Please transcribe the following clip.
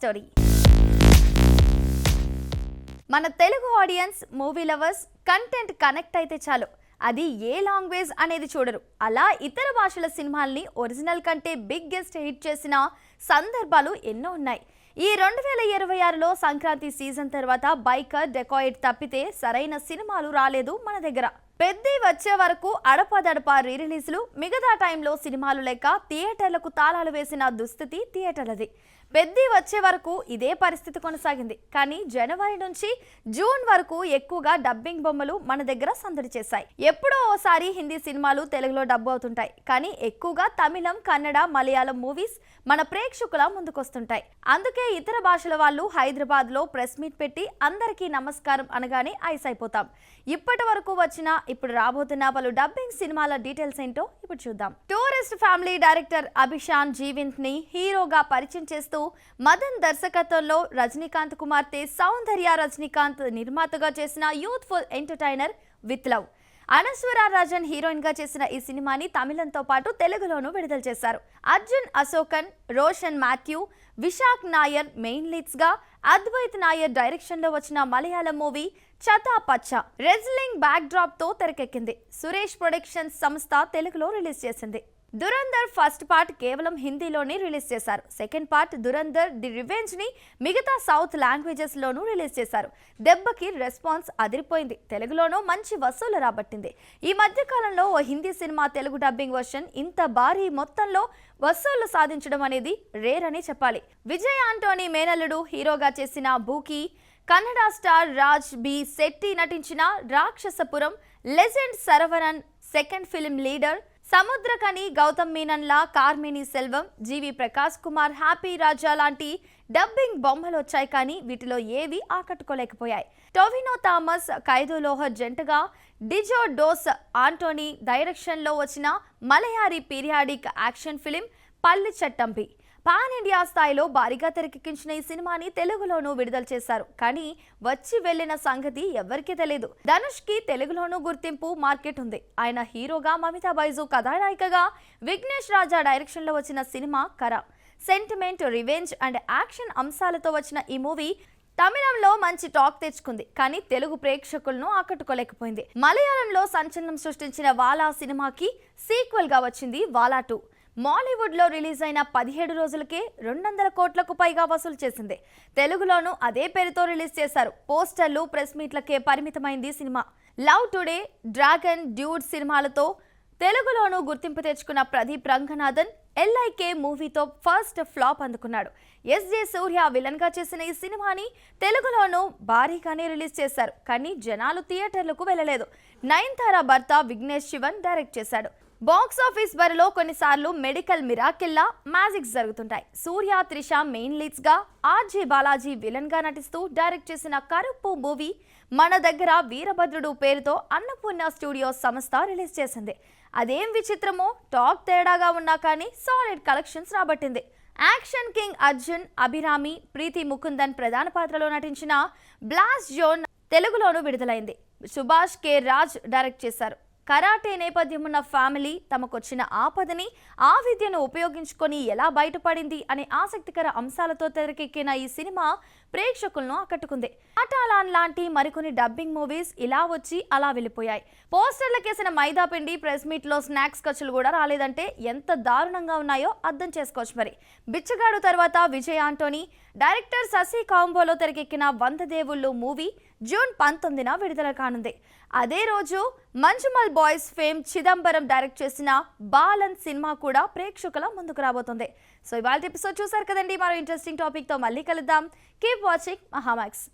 Story. మన Telugu audience, movie lovers content connect అయితే చాలు, అది ఏ లాంగ్వేజ్ అనేది చూడరు. అలా ఇతర భాషల సినిమాల్ని ఒరిజినల్ కంటే బిగ్గెస్ట్ హిట్ చేసిన సందర్భాలు ఎన్నో ఉన్నాయి. ఈ 2026లో సంక్రాంతి సీజన్ తర్వాత బైకర్, డెకాయిడ్ తప్పితే సరైన సినిమాలు రాలేదు మన దగ్గర. పెద్ది వచ్చే వరకు అడపదడప రీరిలీజ్లు, మిగతా టైంలో సినిమాలు లేక థియేటర్లకు తాళాలు వేసిన దుస్థితి థియేటర్లది. పెద్ది వచ్చే వరకు ఇదే పరిస్థితి కొనసాగింది. కానీ జనవరి నుంచి జూన్ వరకు ఎక్కువగా డబ్బింగ్ బొమ్మలు మన దగ్గర సందడి చేశాయి. ఎప్పుడో ఓసారి హిందీ సినిమాలు తెలుగులో డబ్బు అవుతుంటాయి, కానీ ఎక్కువగా తమిళం, కన్నడ, మలయాళం మూవీస్ మన ప్రేక్షకుల ముందుకొస్తుంటాయి. అందుకే ఇతర భాషల వాళ్ళు హైదరాబాద్ లో ప్రెస్ మీట్ పెట్టి అందరికీ నమస్కారం అనగానే ఐస్ అయిపోతాం. ఇప్పటి వరకు వచ్చిన, ఇప్పుడు రాబోతున్న పలు డబ్బింగ్ సినిమాల డీటెయిల్స్ ఏంటో ఇప్పుడు చూద్దాం. టూరిస్ట్ ఫ్యామిలీ డైరెక్టర్ అభిషాన్ జీవింత్ ని హీరోగా పరిచయం చేస్తూ మదన్ దర్శకత్వంలో రజనీకాంత్ కుమార్తె సౌందర్య రజనీకాంత్ నిర్మాతగా చేసిన youthful entertainer With Love. Anaswara Rajan heroine గా చేసిన ఈ సినిమాని తమిళంతో పాటు తెలుగులోనూ విడుదల చేశారు. అర్జున్ అశోకన్, రోషన్ మాథ్యూ, విశాఖ్ నాయర్ మెయిన్ లీడ్స్ గా, అద్వైత్ నాయర్ డైరెక్షన్ లో వచ్చిన మలయాళం మూవీ చతా పచ్చ రెజ్లింగ్ బ్యాక్ డ్రాప్ తో తెరకెక్కింది. సురేష్ ప్రొడక్షన్స్ సంస్థ తెలుగులో రిలీజ్ చేసింది. దురంధర్ ఫస్ట్ పార్ట్ కేవలం హిందీలోనే రిలీజ్ చేశారు. Second part Dhurandhar the revenge ని మిగతా సౌత్ లాంగ్వేజెస్ లోనూ రిలీజ్ చేశారు. దెబ్బకి రెస్పాన్స్ అదిరిపోయింది. తెలుగులోనూ మంచి వసూలు రాబట్టింది. ఈ మధ్య కాలంలో ఓ Hindi cinema Telugu dubbing version ఇంత భారీ మొత్తంలో వసూళ్లు సాధించడం అనేది రేర్ అని చెప్పాలి. విజయ్ ఆంటోనీ మేనల్లుడు హీరోగా చేసిన బూకీ, కన్నడ స్టార్ రాజ్ బి శెట్టి నటించిన Rakshasapuram, legend Saravanan second film leader, Samuthirakani, Gautham మీనన్ల, కార్మిని సెల్వం, జీవి ప్రకాష్ కుమార్, హ్యాపీ రాజా లాంటి డబ్బింగ్ బొమ్మలు వచ్చాయి. కానీ వీటిలో ఏవి ఆకట్టుకోలేకపోయాయి. టొవినో థామస్, ఖైదు లోహర్ జంటగా డిజో డోస్ ఆంటోనీ డైరెక్షన్లో వచ్చిన మలయాళీ పీరియాడిక్ యాక్షన్ ఫిలిం పల్లి చట్టంపి పాన్ ఇండియా స్థాయిలో భారీగా తెరకెక్కించిన ఈ సినిమాని తెలుగులోనూ విడుదల చేశారు. కానీ వచ్చి వెళ్లిన సంగతి ఎవరికీ తెలియదు. ధనుష్ కి తెలుగులోనూ గుర్తింపు, మార్కెట్ ఉంది. ఆయన హీరోగా, మమితా బైజు కథానాయికగా, విఘ్నేష్ రాజా డైరెక్షన్ లో వచ్చిన సినిమా కరా. సెంటిమెంట్, రివెంజ్ అండ్ యాక్షన్ అంశాలతో వచ్చిన ఈ మూవీ తమిళంలో మంచి టాక్ తెచ్చుకుంది, కానీ తెలుగు ప్రేక్షకులను ఆకట్టుకోలేకపోయింది. మలయాళంలో సంచలనం సృష్టించిన వాలా సినిమాకి సీక్వెల్ గా వచ్చింది వాలా 2. మాలీవుడ్ లో రిలీజ్ అయిన 17 రోజులకే 200 కోట్లకు పైగా వసూలు చేసింది. తెలుగులోనూ అదే పేరుతో రిలీజ్ చేశారు. పోస్టర్లు, ప్రెస్ మీట్లకే పరిమితమైంది cinema. Love today, dragon, dude సినిమాలతో తెలుగులోనూ గుర్తింపు తెచ్చుకున్న ప్రదీప్ రంగనాథన్ ఎల్ఐకే మూవీతో ఫస్ట్ ఫ్లాప్ అందుకున్నాడు. ఎస్జే సూర్య విలన్ గా చేసిన ఈ సినిమాని తెలుగులోనూ భారీగానే రిలీజ్ చేశారు, కానీ జనాలు థియేటర్లకు వెళ్ళలేదు. నయన్తార భర్త విఘ్నేష్ శివన్ డైరెక్ట్ చేశాడు. బాక్స్ ఆఫీస్ బరిలో కొన్నిసార్లు మెడికల్ మిరాకిల్లా మ్యాజిక్స్ జరుగుతుంటాయి. సూర్య, త్రిష మెయిన్ లీడ్స్ గా, ఆర్జే బాలాజీ విలన్ గా నటిస్తూ డైరెక్ట్ చేసిన కరుప్పు మూవీ మన దగ్గర వీరభద్రుడు పేరుతో అన్నపూర్ణ స్టూడియోస్ సంస్థ రిలీజ్ చేసింది. అదేం విచిత్రమో, టాక్ తేడాగా ఉన్నా కానీ సాలిడ్ కలెక్షన్స్ రాబట్టింది. యాక్షన్ కింగ్ అర్జున్, అభిరామి, ప్రీతి ముకుందన్ ప్రధాన పాత్రలో నటించిన బ్లాస్ట్ జోన్ తెలుగులోనూ విడుదలైంది. సుభాష్ కె రాజ్ డైరెక్ట్ చేశారు. కరాటే నేపథ్యం ఉన్న ఫ్యామిలీ తమకొచ్చిన ఆపదని, ఆ విద్యను ఉపయోగించుకొని ఎలా బయటపడింది అనే ఆసక్తికర అంశాలతో తెరకెక్కిన ఈ సినిమా ప్రేక్షకులను ఆకట్టుకుంది. ఆటాలాన్ లాంటి మరికొన్ని డబ్బింగ్ మూవీస్ ఇలా వచ్చి అలా వెళ్ళిపోయాయి. పోస్టర్లకేసిన మైదాపిండి, ప్రెస్ మీట్ లో స్నాక్స్ ఖర్చులు కూడా రాలేదంటే ఎంత దారుణంగా ఉన్నాయో అర్థం చేసుకోవచ్చు. మరి బిచ్చగాడు తర్వాత విజయ్ ఆంటోనీ, డైరెక్టర్ శశి కాంబోలో తెరకెక్కిన 100 దేవుళ్ళు మూవీ జూన్ 19న విడుదల కానుంది. అదే రోజు Manjummel boys fame Chidambaram direct చేసిన బాలన్ సినిమా కూడా ప్రేక్షకుల ముందుకు రాబోతుంది. సో ఇవాళ ఎపిసోడ్ చూసారు కదండి. మరో ఇంట్రెస్టింగ్ టాపిక్ తో మళ్ళీ కలుద్దాం. Keep watching Mahaa Max.